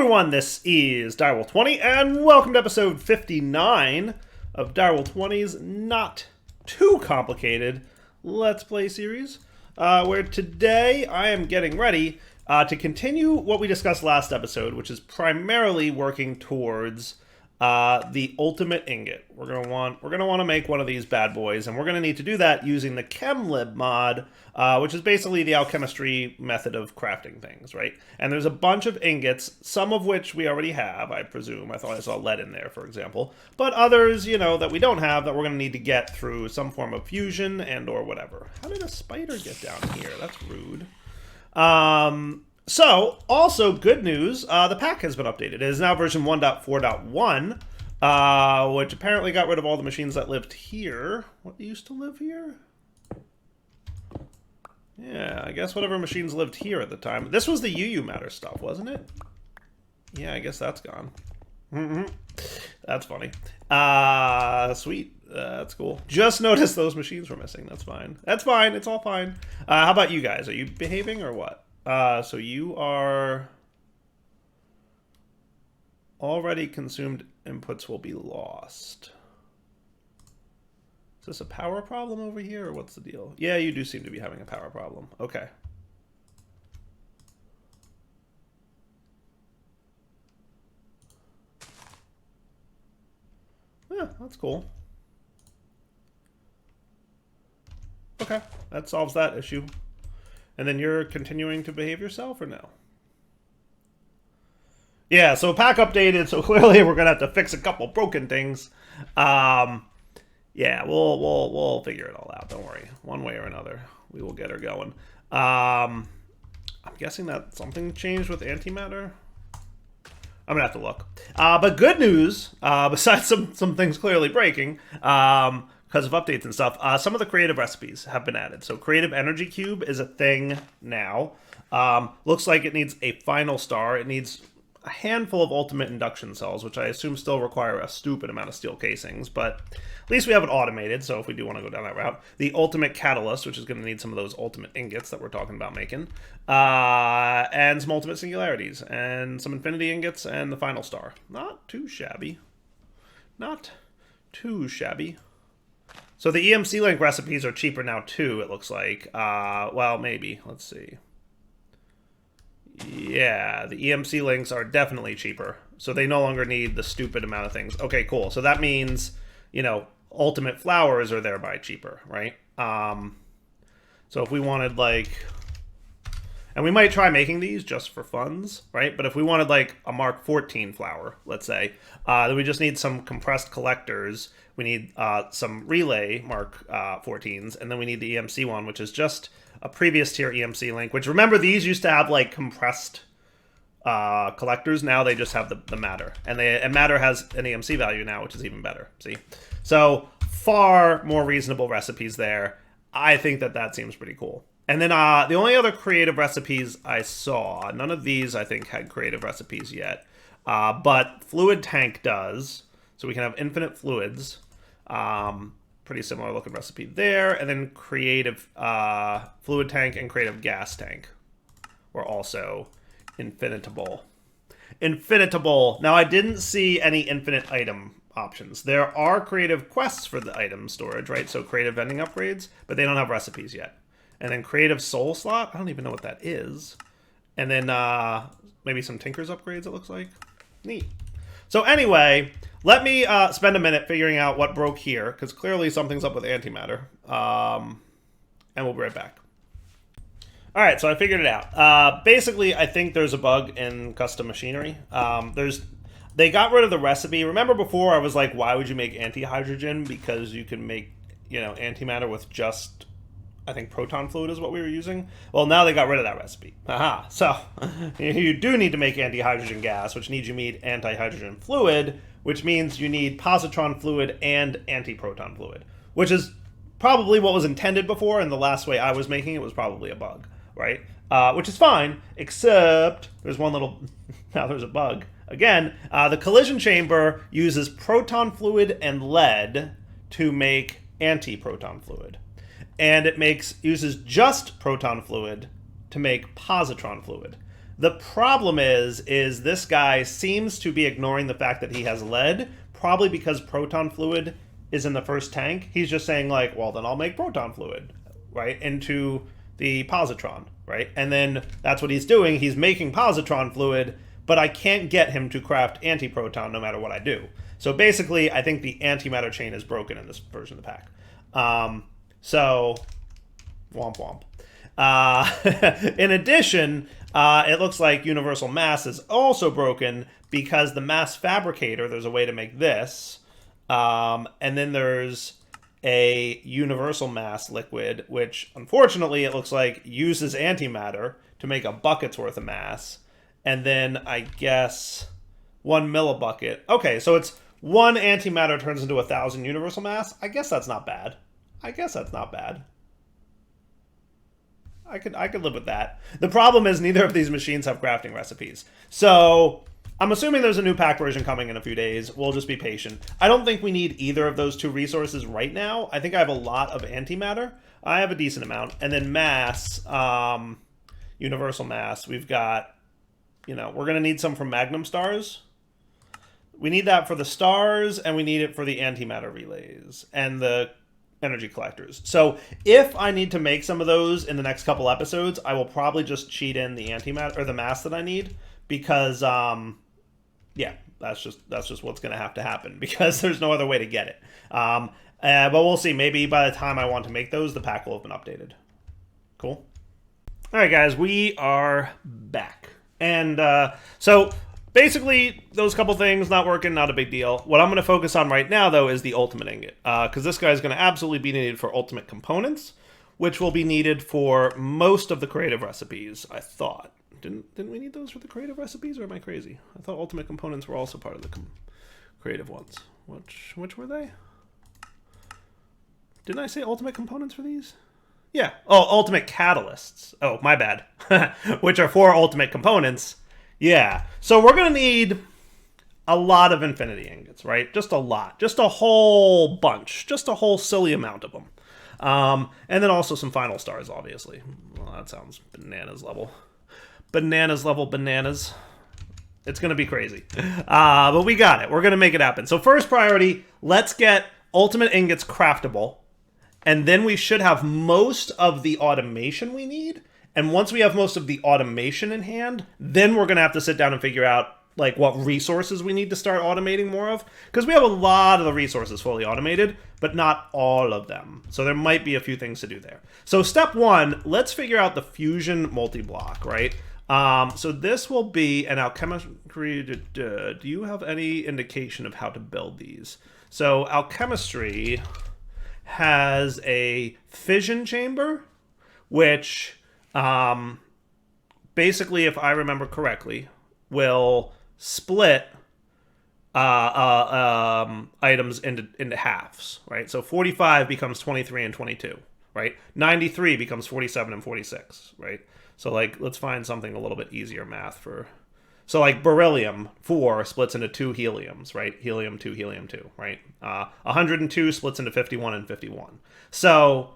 everyone, this is Direwolf20, and welcome to episode 59 of Direwolf20's Not Too Complicated Let's Play series, where today I am getting ready to continue what we discussed last episode, which is primarily working towards the ultimate ingot. We're gonna want to make one of these bad boys, and we're gonna need to do that using the ChemLib mod, which is basically the alchemistry method of crafting things, right? And there's a bunch of ingots, some of which we already have, I presume. I thought I saw lead in there, for example, but others, you know, that we don't have that we're gonna need to get through some form of fusion and or whatever. How did a spider get down here? That's rude. So, also good news, the pack has been updated. It is now version 1.4.1, which apparently got rid of all the machines that lived here. What used to live here? Yeah, I guess whatever machines lived here at the time. This was the UU matter stuff, wasn't it? Yeah, I guess that's gone. That's funny. Sweet. That's cool. Just noticed those machines were missing. That's fine. That's fine. It's all fine. How about you guys? Are you behaving or what? So you are already consumed inputs will be lost. Is this a power problem over here, or what's the deal? Yeah, you do seem to be having a power problem. Okay. Yeah, that's cool. Okay, that solves that issue. And then you're continuing to behave yourself, or no? Yeah, so pack updated, so clearly we're gonna have to fix a couple broken things. Yeah, we'll figure it all out. Don't worry. One way or another, we will get her going. I'm guessing that something changed with antimatter. I'm gonna have to look. But good news, besides some things clearly breaking, because of updates and stuff, some of the creative recipes have been added. So creative energy cube is a thing now. Looks like it needs a final star. It needs a handful of ultimate induction cells, which I assume still require a stupid amount of steel casings, but at least we have it automated, so if we do want to go down that route. The ultimate catalyst, which is going to need some of those ultimate ingots that we're talking about making, and some ultimate singularities, and some infinity ingots, and the final star. Not too shabby. Not too shabby. So the EMC link recipes are cheaper now too, it looks like. Well, maybe. Let's see. Yeah, the EMC links are definitely cheaper. So they no longer need the stupid amount of things. Okay, cool. So that means, you know, ultimate flowers are thereby cheaper, right? So if we wanted, like... And we might try making these just for funds, right? But if we wanted, like, a Mark 14 flower, let's say, then we just need some compressed collectors. We need some relay Mark 14s, and then we need the EMC one, which is just a previous tier EMC link, which, remember, these used to have, like, compressed collectors. Now they just have the matter. And matter has an EMC value now, which is even better, see? So, far more reasonable recipes there. I think that seems pretty cool. And then the only other creative recipes I saw, none of these I think had creative recipes yet, but Fluid Tank does, so we can have infinite fluids, pretty similar looking recipe there, and then creative Fluid Tank and creative gas tank were also infinitable. Infinitable. Now I didn't see any infinite item options. There are creative quests for the item storage, right? So creative vending upgrades, but they don't have recipes yet. And then creative soul slot, I don't even know what that is. And then maybe some Tinker's upgrades, it looks like. Neat. So anyway, let me spend a minute figuring out what broke here, because clearly something's up with antimatter. And we'll be right back. All right, so I figured it out. Basically, I think there's a bug in custom machinery. They got rid of the recipe. Remember before I was like, why would you make anti-hydrogen? Because you can make, you know, antimatter with just... I think proton fluid is what we were using. Well, now they got rid of that recipe. Aha. So, you do need to make anti-hydrogen gas, which means you need anti-hydrogen fluid, which means you need positron fluid and anti-proton fluid, which is probably what was intended before, and the last way I was making it was probably a bug, right? Which is fine, except there's one little... now there's a bug. Again, the collision chamber uses proton fluid and lead to make anti-proton fluid. And it uses just proton fluid to make positron fluid. The problem is this guy seems to be ignoring the fact that he has lead, probably because proton fluid is in the first tank. He's just saying like, well, then I'll make proton fluid, right, into the positron, right? And then that's what he's doing. He's making positron fluid, but I can't get him to craft antiproton no matter what I do. So basically, I think the antimatter chain is broken in this version of the pack. So, womp womp. In addition, it looks like universal mass is also broken because the mass fabricator, there's a way to make this. And then there's a universal mass liquid, which unfortunately it looks like uses antimatter to make a bucket's worth of mass. And then I guess 1 millibucket. Okay, so it's 1 antimatter turns into 1,000 universal mass. I guess that's not bad. I could live with that. The problem is neither of these machines have crafting recipes. So I'm assuming there's a new pack version coming in a few days. We'll just be patient. I don't think we need either of those 2 resources right now. I think I have a lot of antimatter. I have a decent amount. And then mass, universal mass, we've got, you know, we're going to need some from Magnum stars. We need that for the stars, and we need it for the antimatter relays and the energy collectors. So if I need to make some of those in the next couple episodes, I will probably just cheat in the antimatter or the mass that I need, because yeah, that's just what's going to happen, because there's no other way to get it. But we'll see. Maybe by the time I want to make those, the pack will have been updated. Cool. All right, guys, we are back. And so basically, those couple things not working, not a big deal. What I'm going to focus on right now, though, is the ultimate ingot, because this guy is going to absolutely be needed for ultimate components, which will be needed for most of the creative recipes, I thought. Didn't we need those for the creative recipes, or am I crazy? I thought ultimate components were also part of the creative ones. Which were they? Didn't I say ultimate components for these? Yeah. Oh, ultimate catalysts. Oh, my bad. Which are for ultimate components. Yeah. So we're going to need a lot of infinity ingots, right? Just a lot. Just a whole bunch. Just a whole silly amount of them. And then also some final stars, obviously. Well, that sounds bananas level. Bananas level bananas. It's going to be crazy. But we got it. We're going to make it happen. So first priority, let's get ultimate ingots craftable. And then we should have most of the automation we need. And once we have most of the automation in hand, then we're going to have to sit down and figure out like what resources we need to start automating more of. Because we have a lot of the resources fully automated, but not all of them. So there might be a few things to do there. So step 1, let's figure out the fusion multi-block, right? So this will be an alchemistry. Do you have any indication of how to build these? So alchemistry has a fission chamber, which basically, if I remember correctly, will split items into halves, right? So 45 becomes 23 and 22, right? 93 becomes 47 and 46, right? So like, let's find something a little bit easier math for. So like beryllium 4 splits into 2 heliums, right? Helium 2, helium 2, right? 102 splits into 51 and 51. So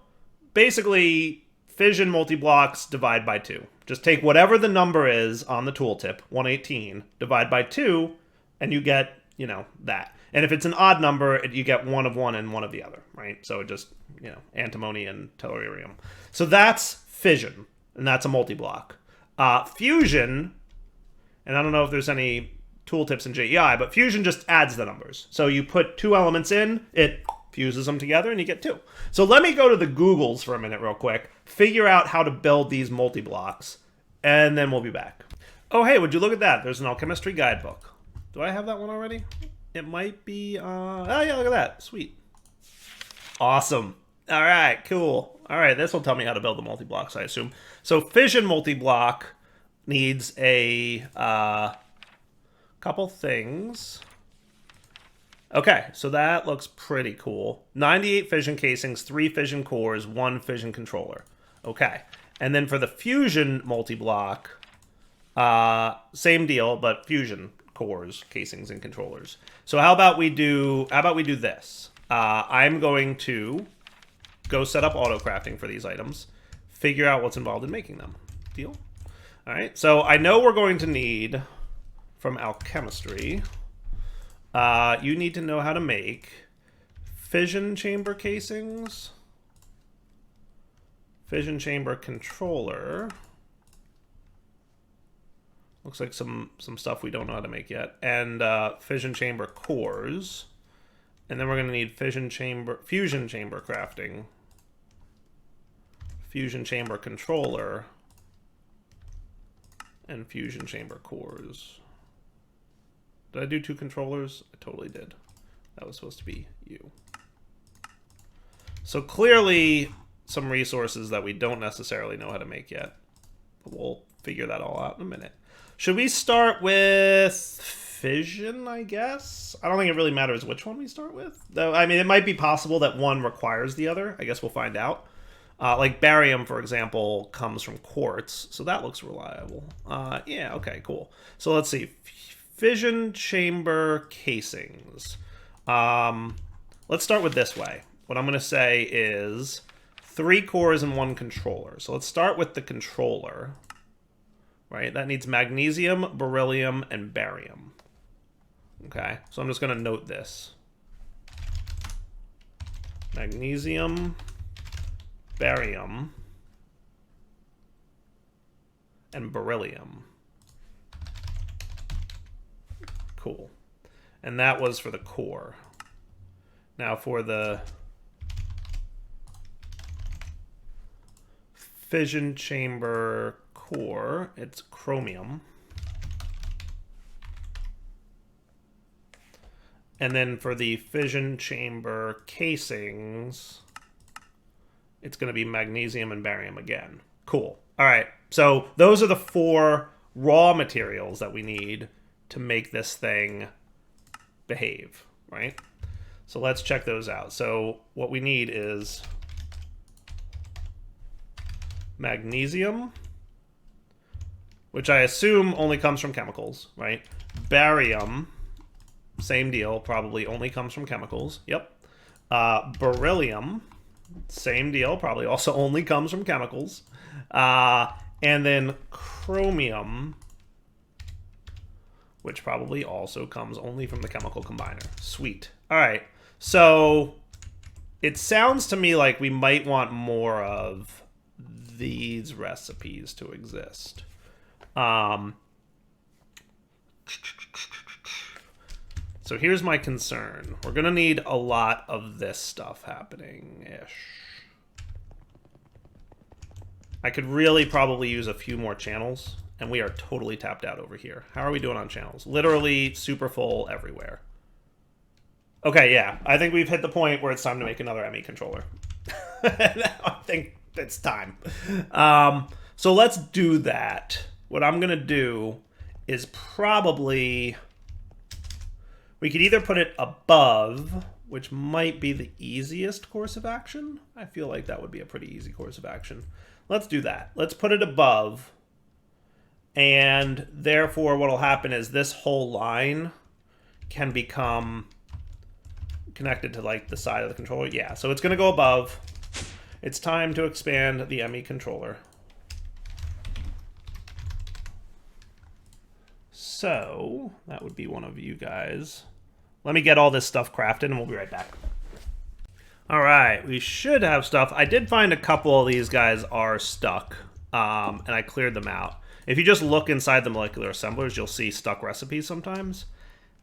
basically, fission multi-blocks divide by 2. Just take whatever the number is on the tooltip, 118, divide by 2, and you get, you know, that. And if it's an odd number, you get one of one and one of the other, right? So it just, you know, antimony and tellurium. So that's fission, and that's a multi-block. Fusion, and I don't know if there's any tooltips in JEI, but fusion just adds the numbers. So you put 2 elements in, it fuses them together, and you get 2. So let me go to the Googles for a minute real quick, figure out how to build these multi-blocks, and then we'll be back. Oh, hey, would you look at that? There's an alchemistry guidebook. Do I have that one already? It might be, oh yeah, look at that. Sweet. Awesome. All right, cool. All right, this will tell me how to build the multi-blocks, I assume. So fission multi-block needs a couple things. Okay, so that looks pretty cool. 98 fission casings, 3 fission cores, 1 fission controller. Okay, and then for the fusion multi-block, same deal, but fusion cores, casings, and controllers. So how about we do this? I'm going to go set up auto crafting for these items, figure out what's involved in making them. Deal? All right, so I know we're going to need, from alchemistry, you need to know how to make fission chamber casings, fission chamber controller. Looks like some stuff we don't know how to make yet, and fission chamber cores, and then we're going to need fusion chamber crafting, fusion chamber controller, and fusion chamber cores. Did I do 2 controllers? I totally did. That was supposed to be you. So clearly some resources that we don't necessarily know how to make yet. But we'll figure that all out in a minute. Should we start with fission, I guess? I don't think it really matters which one we start with. Though, I mean, it might be possible that one requires the other. I guess we'll find out. Like barium, for example, comes from quartz, so that looks reliable. Yeah, okay, cool. So let's see. Fission chamber casings. Let's start with this way. What I'm going to say is 3 cores and 1 controller. So let's start with the controller. Right? That needs magnesium, beryllium, and barium. Okay, so I'm just going to note this. Magnesium, barium, and beryllium. Cool. And that was for the core. Now for the fission chamber core, it's chromium. And then for the fission chamber casings, it's going to be magnesium and barium again. Cool. All right. So those are the 4 raw materials that we need to make this thing behave, right? So let's check those out. So what we need is magnesium, which I assume only comes from chemicals, right? Barium, same deal, probably only comes from chemicals. Yep. Beryllium, same deal, probably also only comes from chemicals. And then chromium, which probably also comes only from the chemical combiner. Sweet. All right. So it sounds to me like we might want more of these recipes to exist. So here's my concern. We're going to need a lot of this stuff happening-ish. I could really probably use a few more channels, and we are totally tapped out over here. How are we doing on channels? Literally super full everywhere. Okay, yeah. I think we've hit the point where it's time to make another ME controller. I think it's time. So let's do that. What I'm going to do is probably... We could either put it above, which might be the easiest course of action. I feel like that would be a pretty easy course of action. Let's do that. Let's put it above. And therefore, what will happen is this whole line can become connected to like the side of the controller. Yeah, so it's going to go above. It's time to expand the ME controller. So that would be one of you guys. Let me get all this stuff crafted and we'll be right back. All right, we should have stuff. I did find a couple of these guys are stuck, and I cleared them out. If you just look inside the molecular assemblers, you'll see stuck recipes sometimes.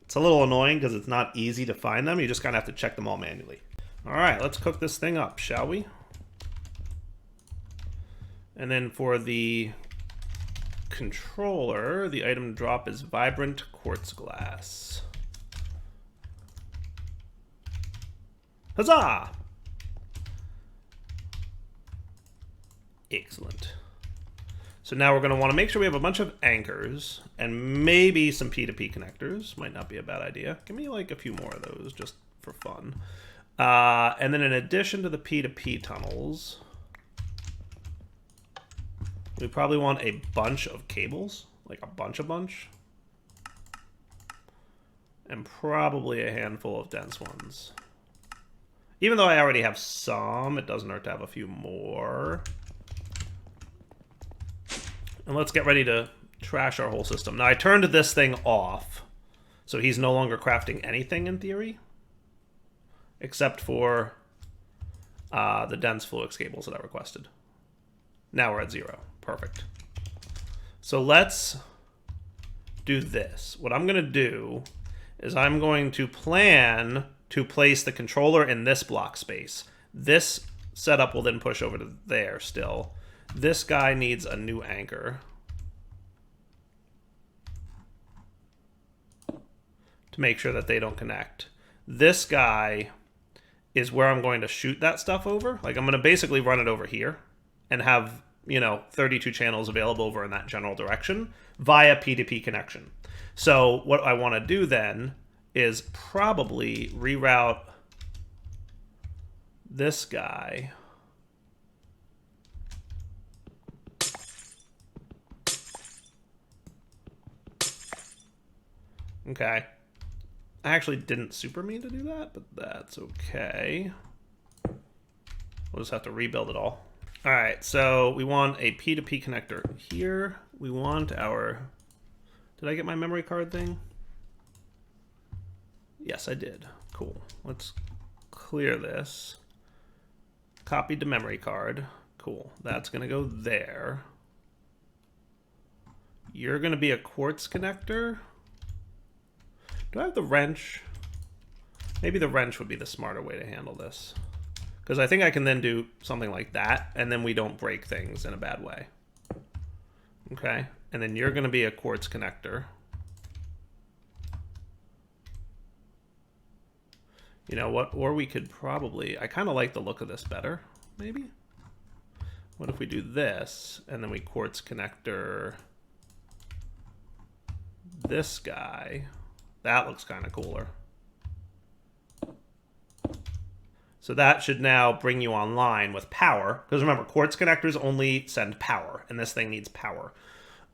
It's a little annoying because it's not easy to find them. You just kind of have to check them all manually. All right, let's cook this thing up, shall we? And then for the controller, the item drop is vibrant quartz glass. Huzzah! Excellent. So now we're going to want to make sure we have a bunch of anchors and maybe some P2P connectors. Might not be a bad idea. Give me like a few more of those just for fun. And then in addition to the P2P tunnels, we probably want a bunch of cables, like a bunch. And probably a handful of dense ones. Even though I already have some, it doesn't hurt to have a few more. And let's get ready to trash our whole system. Now I turned this thing off, so he's no longer crafting anything in theory, except for the dense fluix cables that I requested. Now we're at 0. Perfect. So let's do this. What I'm going to do is I'm going to plan to place the controller in this block space. This setup will then push over to there still. This guy needs a new anchor to make sure that they don't connect. This guy is where I'm going to shoot that stuff over. Like, I'm going to basically run it over here and have, you know, 32 channels available over in that general direction via P2P connection. So what I want to do then is probably reroute this guy okay. I actually didn't super mean to do that, but that's okay. We'll just have to rebuild it all. All right, so we want a P2P connector here. We want our... Did I get my memory card thing? Yes, I did. Cool. Let's clear this. Copied the memory card. Cool. That's going to go there. You're going to be a quartz connector. Do I have the wrench? Maybe the wrench would be the smarter way to handle this. Because I think I can then do something like that, and then we don't break things in a bad way. Okay, and then you're going to be a quartz connector. You know what? Or we could probably... I kind of like the look of this better, maybe? What if we do this, and then we quartz connector this guy? That looks kind of cooler. So that should now bring you online with power. Because remember, quartz connectors only send power, and this thing needs power.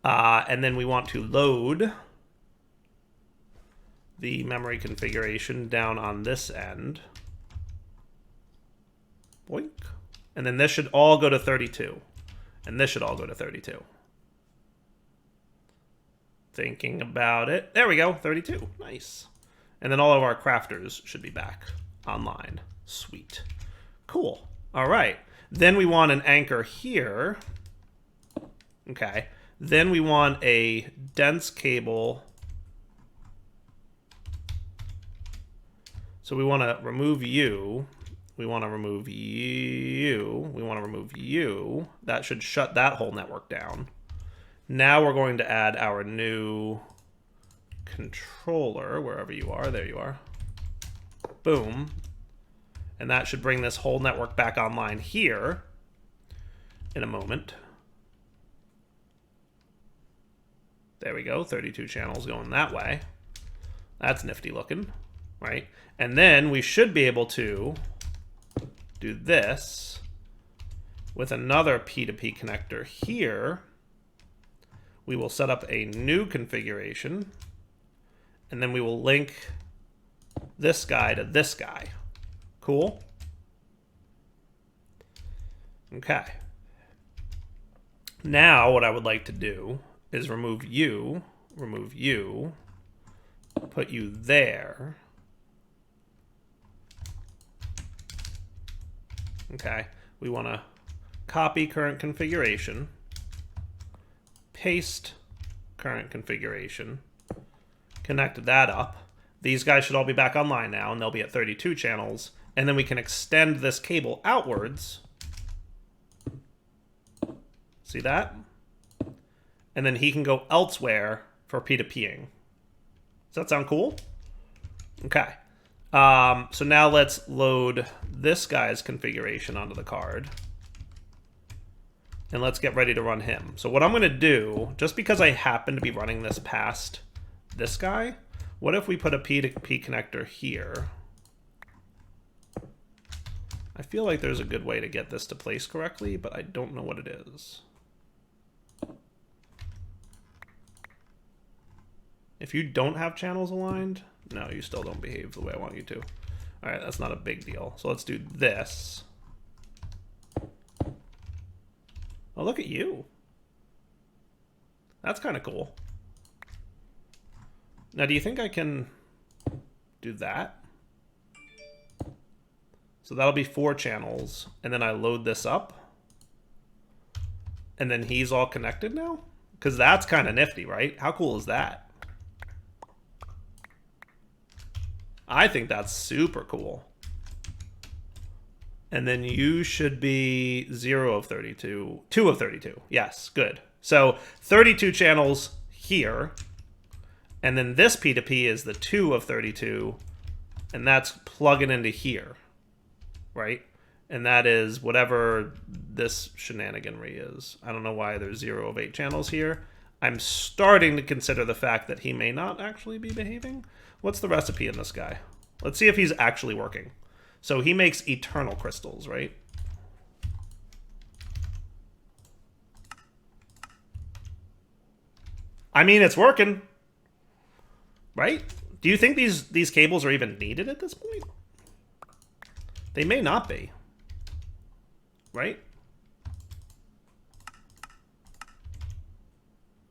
And then we want to load the memory configuration down on this end. Boink. And then this should all go to 32. And this should all go to 32. Thinking about it. There we go, 32. Nice. And then all of our crafters should be back online. Sweet. Cool. All right. Then we want an anchor here. Okay. Then we want a dense cable. So we want to remove you. We want to remove you. We want to remove you. That should shut that whole network down. Now we're going to add our new controller, wherever you are. There you are. Boom. And that should bring this whole network back online here in a moment. There we go, 32 channels going that way. That's nifty looking, right? And then we should be able to do this with another P2P connector here. We will set up a new configuration, and then we will link this guy to this guy. Cool? Okay. Now what I would like to do is remove you, put you there. Okay. We want to copy current configuration, paste current configuration, connect that up. These guys should all be back online now, and they'll be at 32 channels. And then we can extend this cable outwards. See that? And then he can go elsewhere for P2Ping. Does that sound cool? Okay. So now let's load this guy's configuration onto the card. And let's get ready to run him. So what I'm going to do, just because I happen to be running this past this guy, what if we put a P2P connector here? I feel like there's a good way to get this to place correctly, but I don't know what it is. If you don't have channels aligned, no, you still don't behave the way I want you to. All right, that's not a big deal. So let's do this. Oh, look at you. That's kind of cool. Now, do you think I can do that? So that'll be 4 channels, and then I load this up, and then he's all connected now? Because that's kind of nifty, right? How cool is that? I think that's super cool. And then you should be 0 of 32, 2 of 32. Yes, good. So 32 channels here. And then this P2P is the 2 of 32. And that's plugging into here. Right? And that is whatever this shenaniganry is. I don't know why there's 0 of 8 channels here. I'm starting to consider the fact that he may not actually be behaving. What's the recipe in this guy? Let's see if he's actually working. So he makes eternal crystals, right? I mean, it's working. Right? Do you think these cables are even needed at this point? They may not be. Right?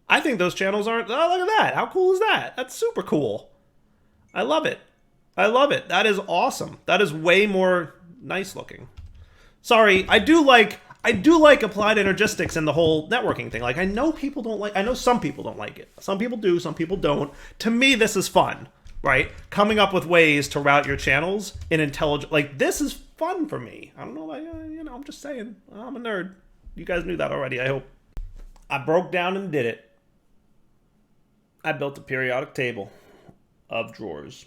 I think those channels aren't... Oh, look at that. How cool is that? That's super cool. I love it. I love it. That is awesome. That is way more nice looking. Sorry, I do like applied energistics and the whole networking thing. Like, I know people don't like... I know some people don't like it. Some people do, some people don't. To me, this is fun, right? Coming up with ways to route your channels in intelligent... Like, this is fun for me. I don't know, like, you know, I'm just saying. I'm a nerd. You guys knew that already, I hope. I broke down and did it. I built a periodic table of drawers.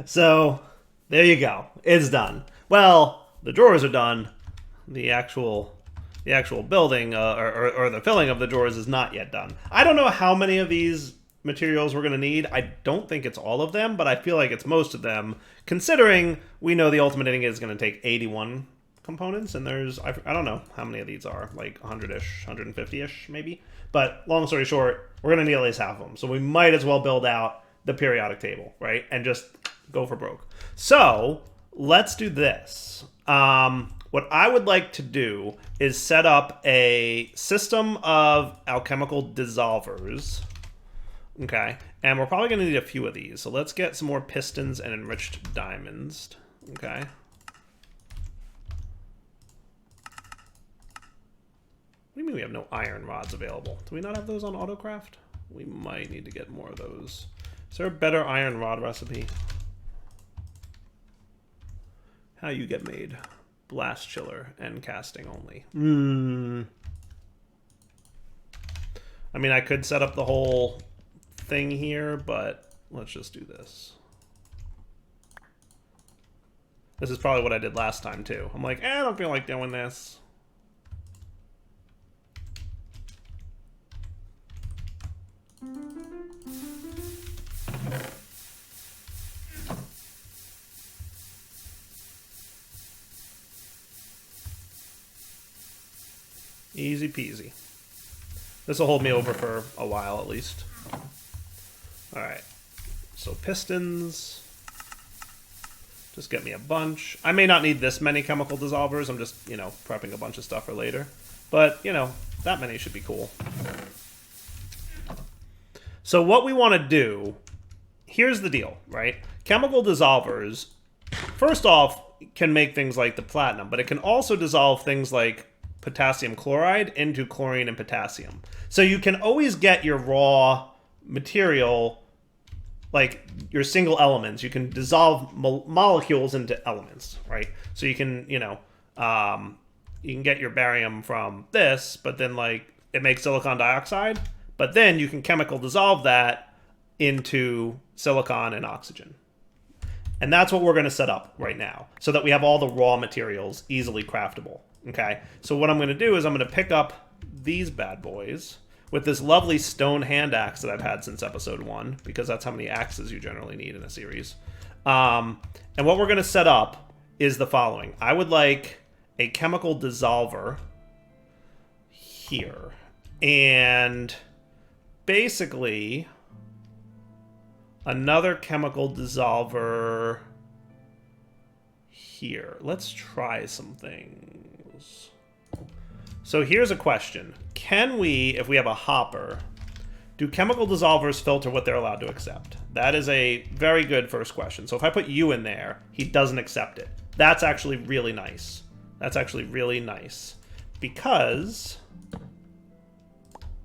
So, there you go. It's done. Well, the drawers are done. The actual building or the filling of the drawers is not yet done. I don't know how many of these materials we're going to need. I don't think it's all of them, but I feel like it's most of them, considering we know the ultimate ingot is going to take 81 components, and there's, I don't know how many of these are, like 100-ish, 150-ish maybe. But long story short, we're going to need at least half of them. So we might as well build out the periodic table, right? And just go for broke. So let's do this. What I would like to do is set up a system of alchemical dissolvers. Okay. And we're probably going to need a few of these. So let's get some more pistons and enriched diamonds. Okay. What do you mean we have no iron rods available? Do we not have those on AutoCraft? We might need to get more of those. Is there a better iron rod recipe? How you get made. Blast chiller and casting only. I mean, I could set up the whole thing here, but let's just do this. This is probably what I did last time, too. I'm like, I don't feel like doing this. Easy peasy. This will hold me over for a while at least. Alright. So pistons. Just get me a bunch. I may not need this many chemical dissolvers. I'm just, you know, prepping a bunch of stuff for later. But, you know, that many should be cool. So what we want to do, here's the deal, right? Chemical dissolvers, first off, can make things like the platinum, but it can also dissolve things like potassium chloride into chlorine and potassium. So you can always get your raw material, like your single elements. You can dissolve molecules into elements, right? So you can, you know, you can get your barium from this, but then like it makes silicon dioxide, but then you can chemical dissolve that into silicon and oxygen. And that's what we're going to set up right now, so that we have all the raw materials easily craftable. Okay, so what I'm going to do is I'm going to pick up these bad boys with this lovely stone hand axe that I've had since episode 1, because that's how many axes you generally need in a series. And what we're going to set up is the following. I would like a chemical dissolver here. And basically another chemical dissolver here. Let's try some things. So here's a question. can we, if we have a hopper, do chemical dissolvers filter what they're allowed to accept? That is a very good first question. So if I put U in there, he doesn't accept it. That's actually really nice. That's actually really nice. Because,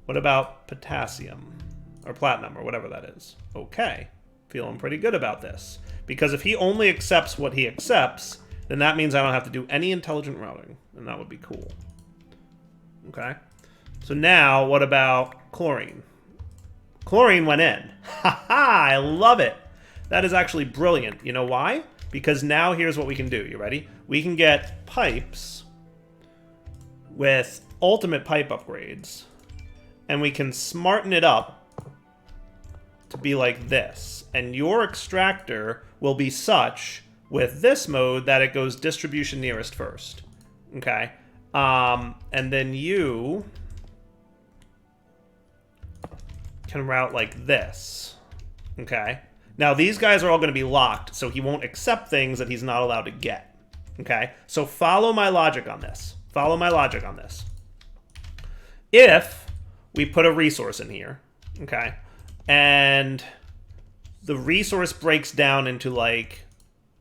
what about potassium? Or platinum, or whatever that is. Okay, feeling pretty good about this. Because if he only accepts what he accepts, then that means I don't have to do any intelligent routing. And that would be cool. Okay. So now, what about chlorine? Chlorine went in. Ha ha! I love it. That is actually brilliant. You know why? Because now here's what we can do. You ready? We can get pipes with ultimate pipe upgrades, and we can smarten it up to be like this. And your extractor will be such with this mode that it goes distribution nearest first. Okay? And then you can route like this. Okay? Now, these guys are all going to be locked, so he won't accept things that he's not allowed to get. Okay? So follow my logic on this. Follow my logic on this. If we put a resource in here, okay, and the resource breaks down into, like,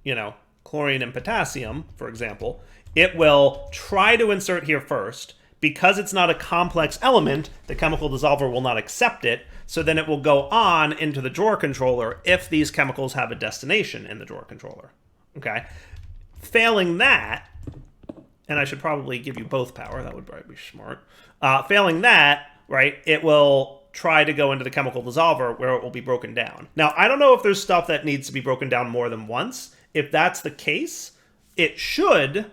you know, chlorine and potassium, for example, it will try to insert here first. Because it's not a complex element, the chemical dissolver will not accept it, so then it will go on into the drawer controller if these chemicals have a destination in the drawer controller. Okay? Failing that, and I should probably give you both power, that would probably be smart. Failing that, right, it will try to go into the chemical dissolver where it will be broken down. Now, I don't know if there's stuff that needs to be broken down more than once. If that's the case, it should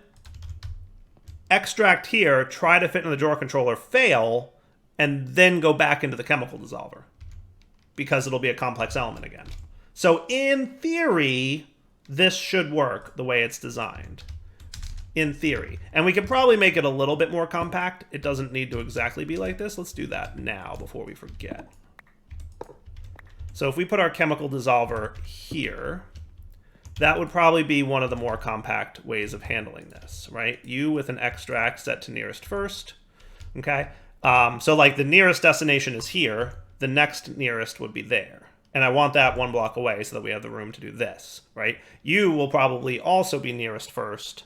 extract here, try to fit in the drawer controller, fail, and then go back into the chemical dissolver. Because it'll be a complex element again. So in theory, this should work the way it's designed. In theory. And we can probably make it a little bit more compact. It doesn't need to exactly be like this. Let's do that now before we forget. So if we put our chemical dissolver here, that would probably be one of the more compact ways of handling this, right? U with an extract set to nearest first, okay? So like the nearest destination is here, the next nearest would be there. And I want that one block away so that we have the room to do this, right? U will probably also be nearest first,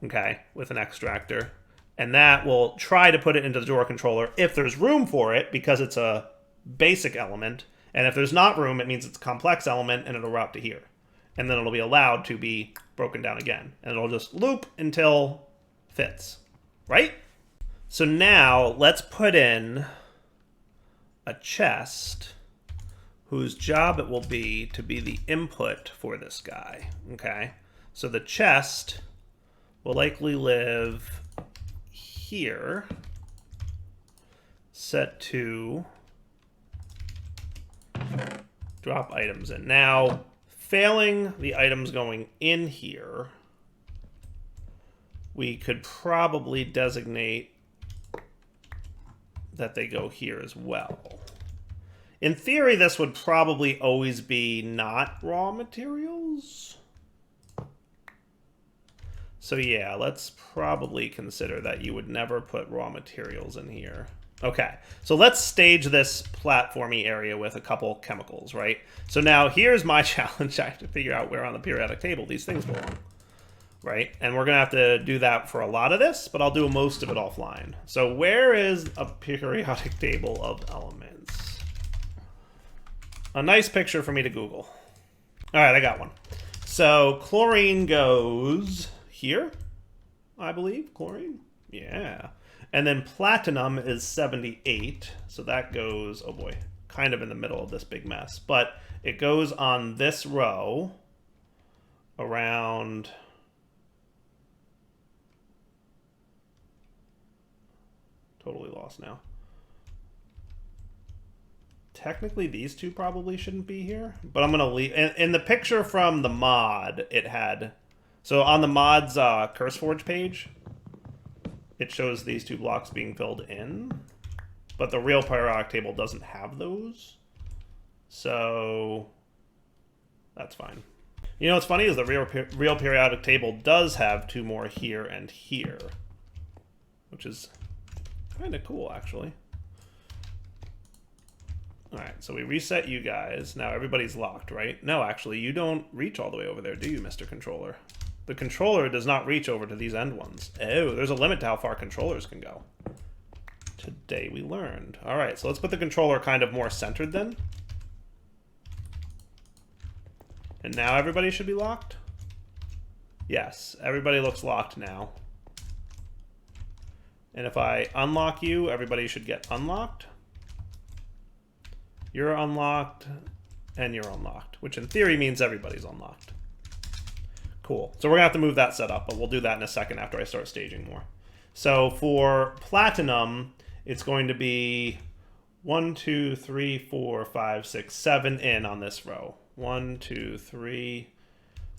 okay, with an extractor. And that will try to put it into the drawer controller if there's room for it, because it's a basic element. And if there's not room, it means it's a complex element, and it'll route to here. And then it'll be allowed to be broken down again. And it'll just loop until fits, right? So now let's put in a chest whose job it will be to be the input for this guy, okay? So the chest will likely live here, set to drop items in. Now, failing the items going in here, we could probably designate that they go here as well. In theory, this would probably always be not raw materials. So yeah, let's probably consider that you would never put raw materials in here. Okay, so let's stage this platformy area with a couple chemicals, right? So now here's my challenge. I have to figure out where on the periodic table these things belong, right? And we're going to have to do that for a lot of this, but I'll do most of it offline. So where is a periodic table of elements? A nice picture for me to Google. All right, I got one. So chlorine goes here, I believe. Chlorine? Yeah. And then platinum is 78, so that goes, oh boy, kind of in the middle of this big mess. But it goes on this row around, totally lost now. Technically, these two probably shouldn't be here, but I'm going to leave. In the picture from the mod, it had, so on the mod's CurseForge page, it shows these two blocks being filled in, but the real periodic table doesn't have those. So that's fine. You know what's funny is the real periodic table does have two more here and here, which is Kind of cool, actually. All right, so we reset you guys. Now everybody's locked, right? No, actually, you don't reach all the way over there, do you, Mr. Controller? The controller does not reach over to these end ones. Oh, there's a limit to how far controllers can go. Today we learned. All right, so let's put the controller kind of more centered then. And now everybody should be locked? Yes, everybody looks locked now. And if I unlock you, everybody should get unlocked. You're unlocked, and you're unlocked, which in theory means everybody's unlocked. Cool. So we're gonna have to move that setup, but we'll do that in a second after I start staging more. So for platinum, it's going to be 1, 2, 3, 4, 5, 6, 7 in on this row. 1, 2, 3,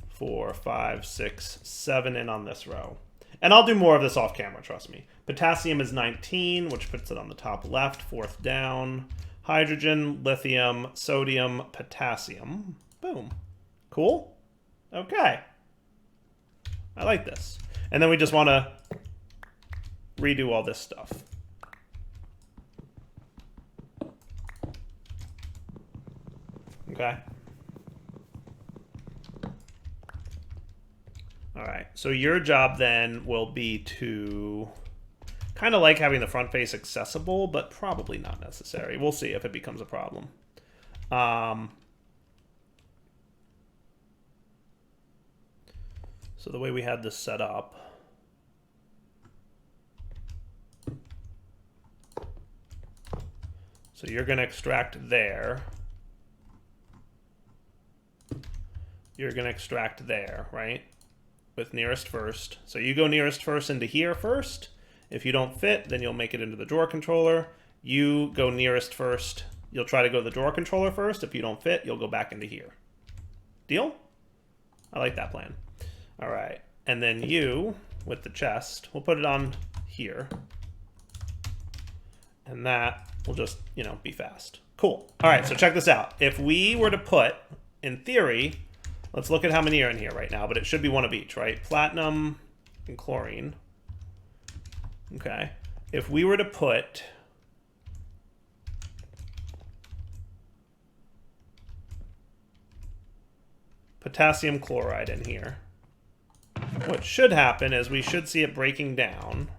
4, 5, 6, 7 in on this row. And I'll do more of this off camera, trust me. Potassium is 19, which puts it on the top left, fourth down. Hydrogen, lithium, sodium, potassium. Boom. Cool? Okay. I like this. And then we just want to redo all this stuff. Okay. All right. So your job then will be to kind of like having the front face accessible, but probably not necessary. We'll see if it becomes a problem. So the way we had this set up, so you're going to extract there. You're going to extract there, right? With nearest first. So you go nearest first into here first. If you don't fit, then you'll make it into the drawer controller. You go nearest first. You'll try to go to the drawer controller first. If you don't fit, you'll go back into here. Deal? I like that plan. All right. And then you, with the chest, we'll put it on here. And that will just, you know, be fast. Cool. All right, so check this out. If we were to put, in theory, let's look at how many are in here right now, but it should be one of each, right? Platinum and chlorine. Okay. If we were to put potassium chloride in here, what should happen is we should see it breaking down.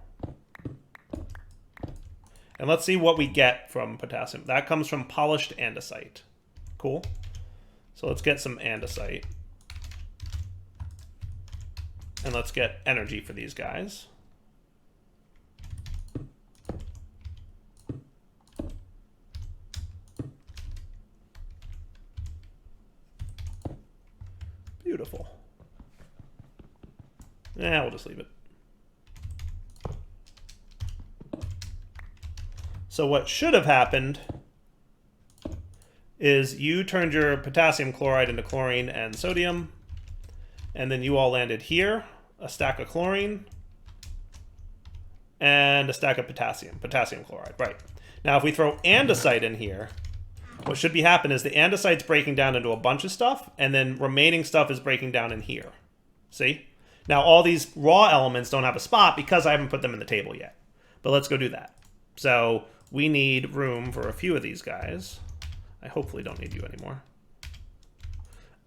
And let's see what we get from potassium. That comes from polished andesite. Cool. So let's get some andesite. And let's get energy for these guys. Beautiful. Yeah, we'll just leave it. So what should have happened is you turned your potassium chloride into chlorine and sodium, and then you all landed here, a stack of chlorine, and a stack of potassium chloride, right. Now if we throw andesite in here, what should be happening is the andesite's breaking down into a bunch of stuff, and then remaining stuff is breaking down in here. See? Now all these raw elements don't have a spot because I haven't put them in the table yet. But let's go do that. So we need room for a few of these guys. I hopefully don't need you anymore.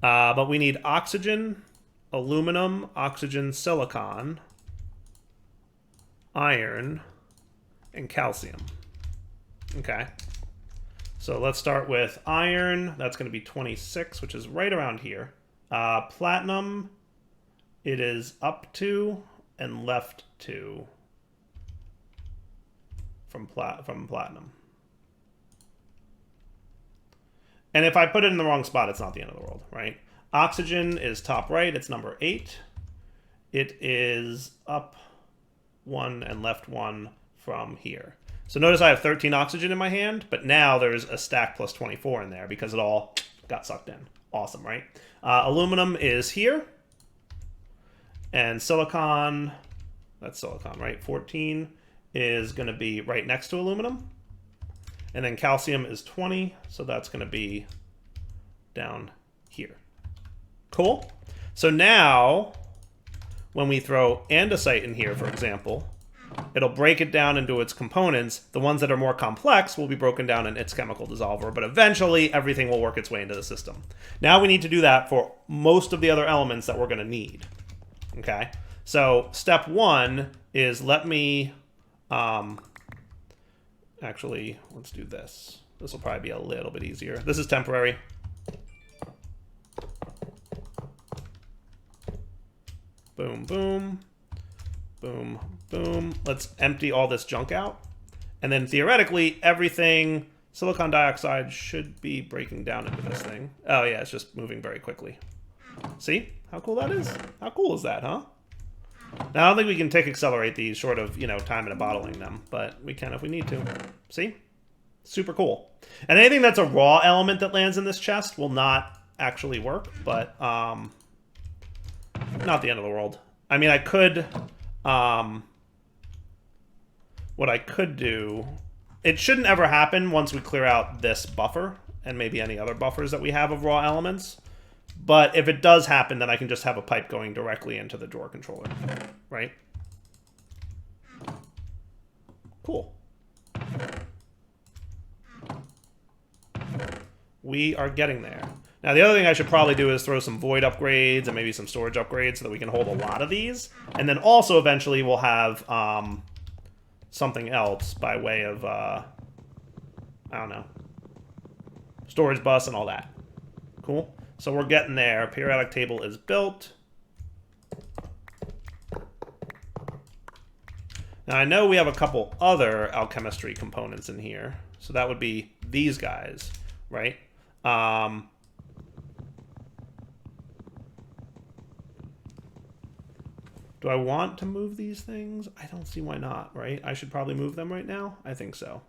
But we need oxygen, aluminum, oxygen, silicon, iron, and calcium. Okay. So let's start with iron. That's going to be 26, which is right around here. Platinum, it is up 2 and left 2 from platinum. And if I put it in the wrong spot, it's not the end of the world, right? Oxygen is top right. It's number 8. It is up 1 and left 1 from here. So notice I have 13 oxygen in my hand, but now there's a stack plus 24 in there because it all got sucked in. Awesome, right? Aluminum is here. And silicon, that's silicon, right? 14 is going to be right next to aluminum. And then calcium is 20, so that's going to be down here. Cool. So now, when we throw andesite in here, for example, It'll break it down into its components. The ones that are more complex will be broken down in its chemical dissolver, but eventually everything will work its way into the system. Now we need to do that for most of the other elements that we're going to need. Okay, so step one is let me, actually, let's do this. This will probably be a little bit easier. This is temporary. Boom, boom, boom, boom. Let's empty all this junk out. And then theoretically, everything, silicon dioxide should be breaking down into this thing. Oh yeah, it's just moving very quickly. See how cool that is? How cool is that, huh? Now, I don't think we can tick accelerate these short of, time and bottling them, but we can if we need to. See? Super cool. And anything that's a raw element that lands in this chest will not actually work, but not the end of the world. I mean, I could, what I could do, it shouldn't ever happen once we clear out this buffer and maybe any other buffers that we have of raw elements. But if it does happen, then I can just have a pipe going directly into the drawer controller, right? Cool. We are getting there. Now, the other thing I should probably do is throw some void upgrades and maybe some storage upgrades so that we can hold a lot of these. And then also eventually we'll have something else by way of, I don't know, storage bus and all that. Cool. So we're getting there. Periodic table is built. Now I know we have a couple other alchemistry components in here. So that would be these guys, right? Do I want to move these things? I don't see why not, right? I should probably move them right now. I think so.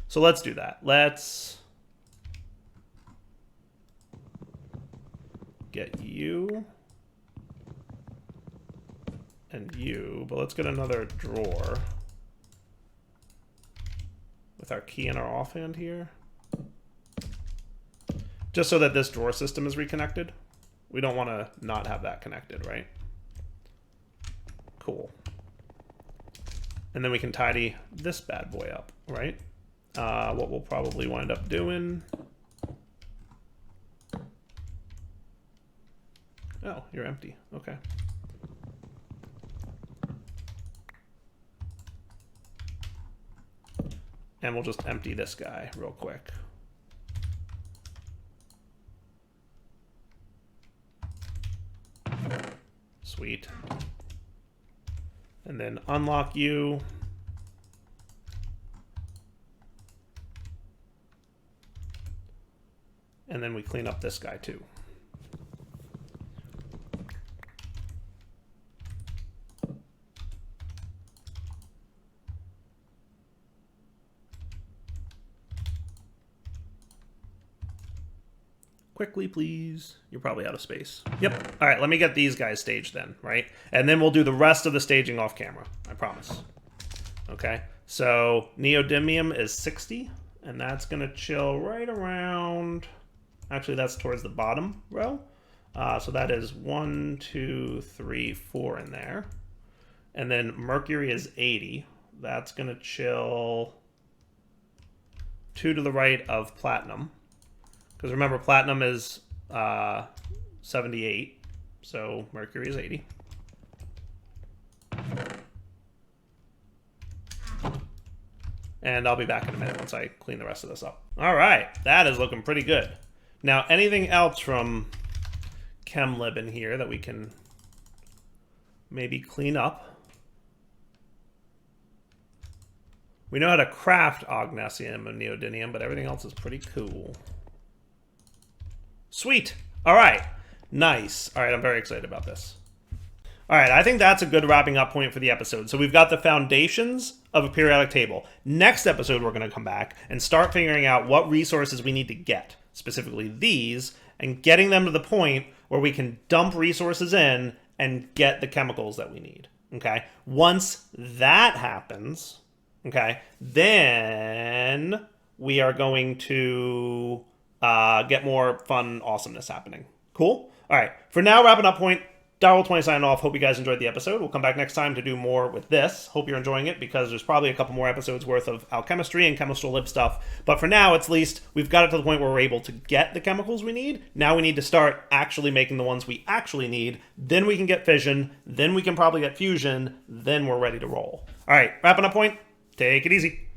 So let's do that. Let's get you and you, but let's get another drawer with our key in our offhand here. Just so that this drawer system is reconnected. We don't want to not have that connected, right? Cool. And then we can tidy this bad boy up, right? What we'll probably wind up doing. Oh, you're empty. Okay. And we'll just empty this guy real quick. Sweet. And then unlock you. And then we clean up this guy too. Quickly, please. You're probably out of space. Yep. All right, let me get these guys staged then, right? And then we'll do the rest of the staging off camera. I promise. Okay. So neodymium is 60, and that's going to chill right around... Actually, that's towards the bottom row. So that is 1, 2, 3, 4 in there. And then mercury is 80. That's going to chill 2 to the right of platinum. Because remember, platinum is 78, so mercury is 80. And I'll be back in a minute once I clean the rest of this up. All right, that is looking pretty good. Now, anything else from ChemLib in here that we can maybe clean up? We know how to craft ognesium and neodymium, but everything else is pretty cool. Sweet. All right. Nice. All right, I'm very excited about this. All right, I think that's a good wrapping up point for the episode. So we've got the foundations of a periodic table. Next episode, we're going to come back and start figuring out what resources we need to get, specifically these, and getting them to the point where we can dump resources in and get the chemicals that we need. Okay? Once that happens, okay, then we are going to get more fun awesomeness happening. Cool? All right. For now, wrapping up point, Darryl20 signing off. Hope you guys enjoyed the episode. We'll come back next time to do more with this. Hope you're enjoying it, because there's probably a couple more episodes worth of alchemistry and chemical lib stuff. But for now, at least, we've got it to the point where we're able to get the chemicals we need. Now we need to start actually making the ones we actually need. Then we can get fission. Then we can probably get fusion. Then we're ready to roll. All right, wrapping up point. Take it easy.